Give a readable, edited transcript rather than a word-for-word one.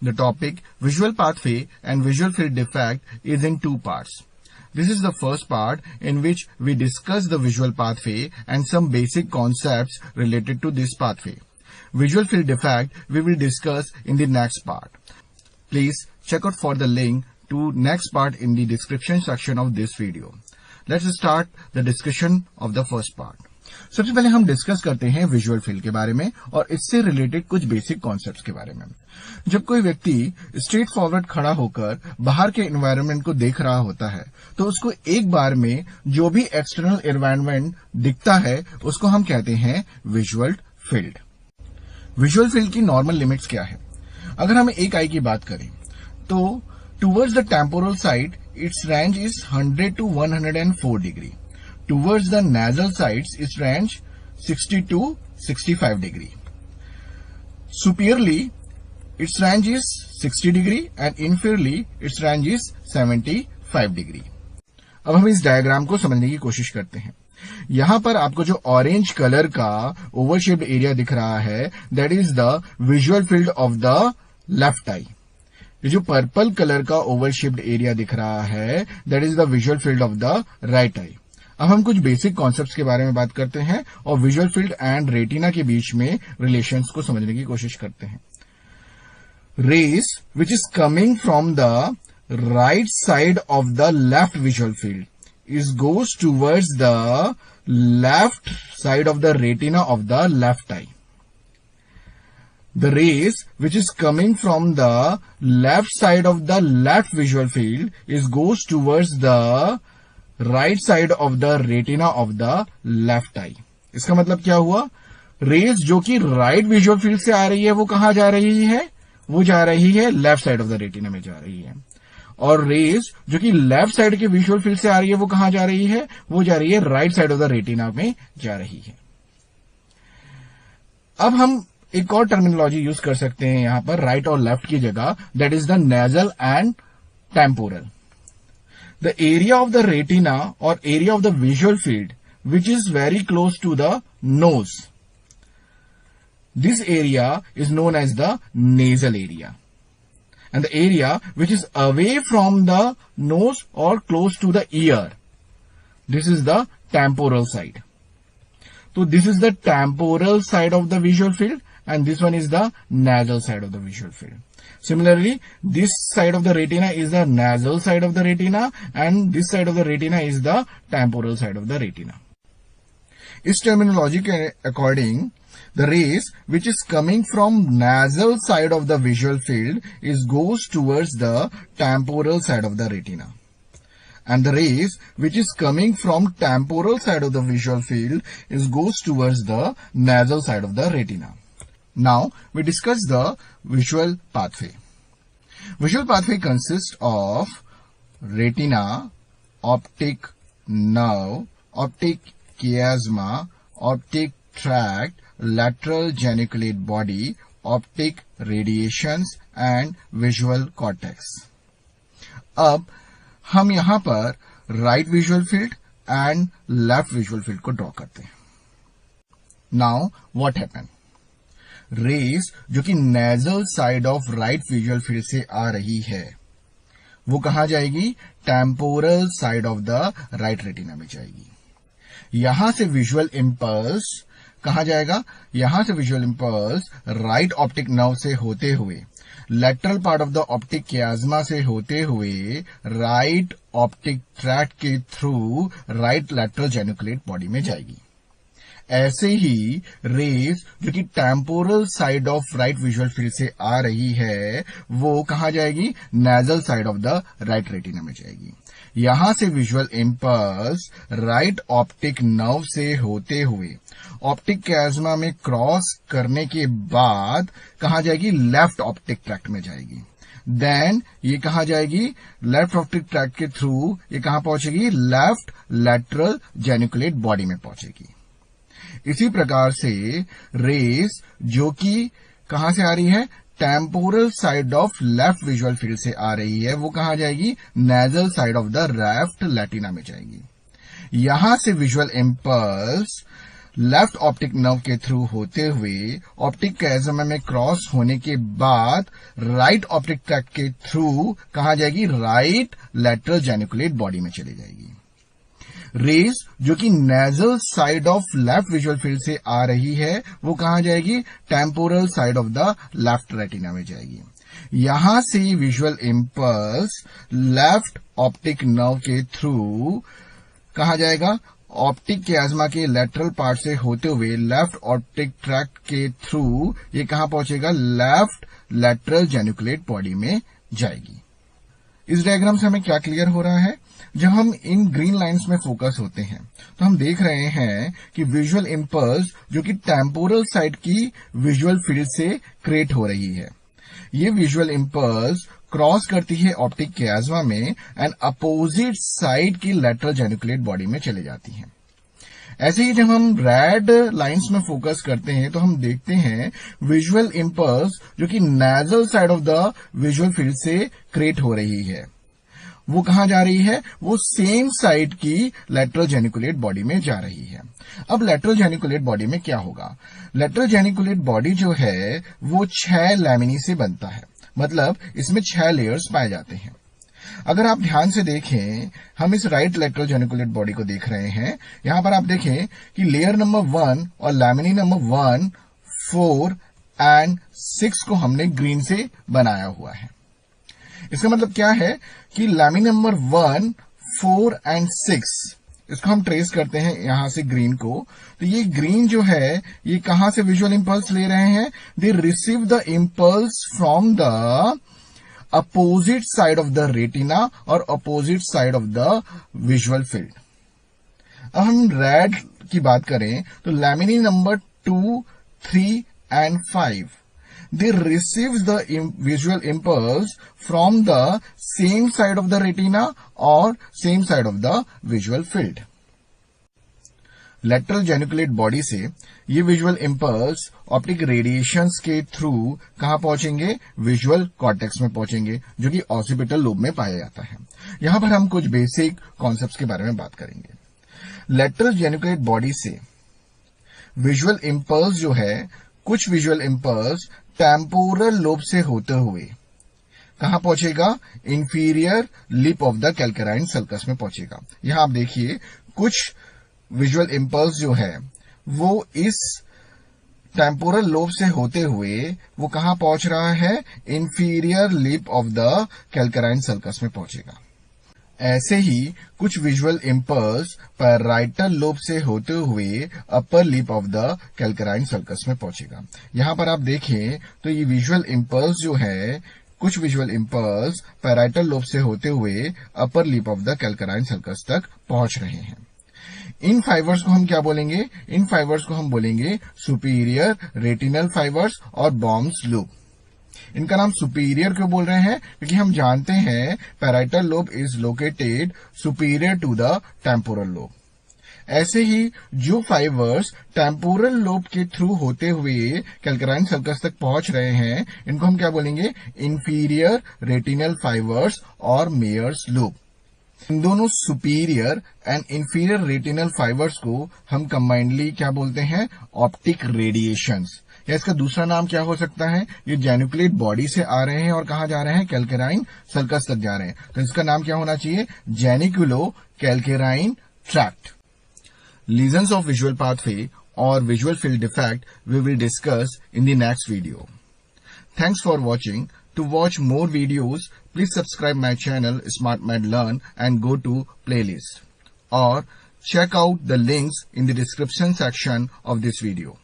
The topic visual pathway and visual field defect is in two parts. This is the first part in which we discuss the visual pathway and some basic concepts related to this pathway. Visual field defect we will discuss in the next part. Please check out for the link to next part in the description section of this video. Let's start the discussion of the first part. सबसे पहले हम discuss करते हैं visual field के बारे में और इससे रिलेटेड कुछ बेसिक कॉन्सेप्ट्स के बारे में। जब कोई व्यक्ति स्ट्रेट फॉरवर्ड खड़ा होकर बाहर के एनवायरनमेंट को देख रहा होता है तो उसको एक बार में जो भी एक्सटर्नल एनवायरनमेंट दिखता है उसको हम कहते हैं विजुअल फील्ड। विजुअल फील्ड की नॉर्मल लिमिट्स क्या है? अगर हम एक आई की बात करें तो towards the temporal side it's range is 100 to 104 degree. Towards the nasal sides, its range 60 to 65 degree. Superiorly, its range is 60 degree and inferiorly, its range is 75 degree. अब हम इस डायग्राम को समझने की कोशिश करते हैं। यहां पर आपको जो ऑरेंज कलर का ओवल शेप्ड एरिया दिख रहा है, that is the visual field of the left eye. ये जो पर्पल कलर का ओवल शेप्ड एरिया दिख रहा है, that is the visual field of the right eye. अब हम कुछ बेसिक कॉन्सेप्ट्स के बारे में बात करते हैं और विजुअल फील्ड एंड रेटिना के बीच में रिलेशंस को समझने की कोशिश करते हैं। Rays which is coming from the right side of the left visual field is goes towards the left side of the retina of the left eye. The rays which is coming from the left side of the left visual field is goes towards the right side of the retina of the left eye. इसका मतलब क्या हुआ? Raise जो कि right visual field से आ रही है वो कहां जा रही है? वो जा रही है left side of the retina में जा रही है। और रेज जो कि लेफ्ट साइड के विजुअल फील्ड से आ रही है वो कहां जा रही है? वो जा रही है right side of the retina में जा रही है। अब हम एक और टर्मिनोलॉजी यूज कर सकते हैं यहां पर राइट और लेफ्ट की जगह, that is the nasal and temporal. The area of the retina or area of the visual field which is very close to the nose, this area is known as the nasal area, and the area which is away from the nose or close to the ear, this is the temporal side. So this is the temporal side of the visual field and this one is the nasal side of the visual field. Similarly, this side of the retina is the nasal side of the retina and this side of the retina is the temporal side of the retina. इस terminology के according, the rays which is coming from nasal side of the visual field is goes towards the temporal side of the retina. And the rays which is coming from temporal side of the visual field is goes towards the nasal side of the retina. Now we discuss the visual pathway. Visual pathway consists of retina, optic nerve, optic chiasma, optic tract, lateral geniculate body, optic radiations and visual cortex. अब हम यहां पर right visual field and left visual field को draw करते हैं। Now what happen? Raise जो कि nasal side of right visual field से आ रही है वो कहां जाएगी? Temporal side of the right retina में जाएगी। यहां से विजुअल इंपल्स कहां जाएगा? यहां से visual impulse right optic nerve से होते हुए lateral part of the optic chiasma से होते हुए राइट ऑप्टिक ट्रैक्ट के through right lateral geniculate body में जाएगी। ऐसे ही रेज जो कि temporal side of right visual field से आ रही है वो कहां जाएगी? Nasal side of the right retina में जाएगी। यहां से visual impulse right optic nerve से होते हुए ऑप्टिक कियाज्मा में क्रॉस करने के बाद कहां जाएगी? लेफ्ट ऑप्टिक ट्रैक्ट में जाएगी। देन ये कहां जाएगी? लेफ्ट ऑप्टिक ट्रैक्ट के थ्रू ये कहां पहुंचेगी? लेफ्ट लेटरल जेनिकुलेट बॉडी में पहुंचेगी। इसी प्रकार से रेज जो कि कहां से आ रही है? Temporal side of left visual field से आ रही है वो कहां जाएगी? Nasal side of the left retina में जाएगी। यहां से visual impulse left optic nerve के थ्रू होते हुए ऑप्टिक कैज़मा में क्रॉस होने के बाद राइट ऑप्टिक ट्रैक्ट के थ्रू कहां जाएगी, राइट लैटरल जेनिकुलेट बॉडी में चली जाएगी। रेज जो कि nasal side of left visual field से आ रही है वो कहां जाएगी, temporal side of the left retina में जाएगी। यहां से visual impulse left optic nerve के थ्रू कहां जाएगा, ऑप्टिक कैज़मा के लेटरल पार्ट से होते हुए लेफ्ट ऑप्टिक ट्रैक्ट के थ्रू ये कहां पहुंचेगा, लेफ्ट लैटरल जेनिकुलेट बॉडी में जाएगी। इस डायग्राम से हमें क्या क्लियर हो रहा है, जब हम इन ग्रीन लाइंस में फोकस होते हैं तो हम देख रहे हैं कि विजुअल इंपल्स जो कि टेम्पोरल साइड की विजुअल फील्ड से क्रिएट हो रही है, ये विजुअल इंपल्स क्रॉस करती है ऑप्टिक कैज़मा में एंड अपोजिट साइड की लैटरल जेनिकुलेट बॉडी में चले जाती है। ऐसे ही जब हम रेड लाइंस में फोकस करते हैं तो हम देखते हैं विजुअल इंपल्स जो कि nasal side of the visual field से क्रिएट हो रही है, वो कहां जा रही है, वो सेम साइड की लैटरल जेनिकुलेट बॉडी में जा रही है। अब लैटरल जेनिकुलेट बॉडी में क्या होगा, लैटरल जेनिकुलेट बॉडी जो है वो 6 लैमिनी से बनता है, मतलब इसमें 6 लेयर्स पाए जाते हैं। अगर आप ध्यान से देखें, हम इस राइट लैटरल जेनिकुलेट बॉडी को देख रहे हैं, यहां पर आप देखें कि लेयर नंबर 1 और लैमिनी नंबर 1, 4 एंड 6 को हमने ग्रीन से बनाया हुआ है। इसका मतलब क्या है कि लैमिनी नंबर 1, 4 एंड 6 इसको हम ट्रेस करते हैं यहां से ग्रीन को, तो ये ग्रीन जो है ये कहां से विजुअल इंपल्स ले रहे हैं, they receive the impulse from the opposite side of the retina और opposite side of the visual field. अब हम रेड की बात करें तो laminae number 2, 3 and 5 they receives the visual impulse from the same side of the retina or same side of the visual field. Lateral geniculate body से ये visual impulse optic radiations के through कहां पहुंचेंगे, visual cortex में पहुंचेंगे जो कि occipital lobe में पाया जाता है। यहां पर हम कुछ बेसिक कॉन्सेप्ट्स के बारे में बात करेंगे। लेटरल जेनिकुलेट बॉडी से विजुअल इंपल्स जो है, कुछ विजुअल इंपल्स टेम्पोरल लोब से होते हुए कहां पहुंचेगा, inferior lip of the calcarine sulcus में पहुंचेगा। यहां आप देखिए कुछ विजुअल इंपल्स जो है वो इस टेम्पोरल लोब से होते हुए वो कहां पहुंच रहा है, inferior lip of the calcarine sulcus में पहुंचेगा। ऐसे ही कुछ विजुअल इंपल्स पैराइटल लोब से होते हुए upper lip of the calcarine sulcus में पहुंचेगा। यहां पर आप देखें तो ये विजुअल इंपल्स जो है, कुछ विजुअल इंपल्स पैराइटल लोब से होते हुए upper lip of the calcarine sulcus तक पहुंच रहे हैं। इन फाइबर्स को हम क्या बोलेंगे, इन फाइबर्स को हम बोलेंगे सुपीरियर रेटिनल फाइबर्स और बॉम्स लूप। इनका नाम सुपीरियर क्यों बोल रहे हैं, क्योंकि हम जानते हैं parietal lobe is located superior to the temporal lobe. ऐसे ही जो फाइबर्स टेम्पोरल लोब के थ्रू होते हुए कैल्केराइन सल्कस तक पहुंच रहे हैं, इनको हम क्या बोलेंगे, इंफीरियर रेटिनल फाइबर्स और मेयर्स लूप। इन दोनों superior and inferior retinal fibres को हम कंबाइंडली क्या बोलते हैं, ऑप्टिक रेडिएशंस, या इसका दूसरा नाम क्या हो सकता है, ये जेनिकुलेट बॉडी से आ रहे हैं और कहां जा रहे हैं, कैल्केराइन सल्कस तक जा रहे हैं, तो इसका नाम क्या होना चाहिए, geniculo calcarine tract. Lesions of visual pathway और visual field defect we will discuss in the next video. Thanks for watching. To watch more videos, please subscribe my channel SmartMed Learn and go to playlist, or check out the links in the description section of this video.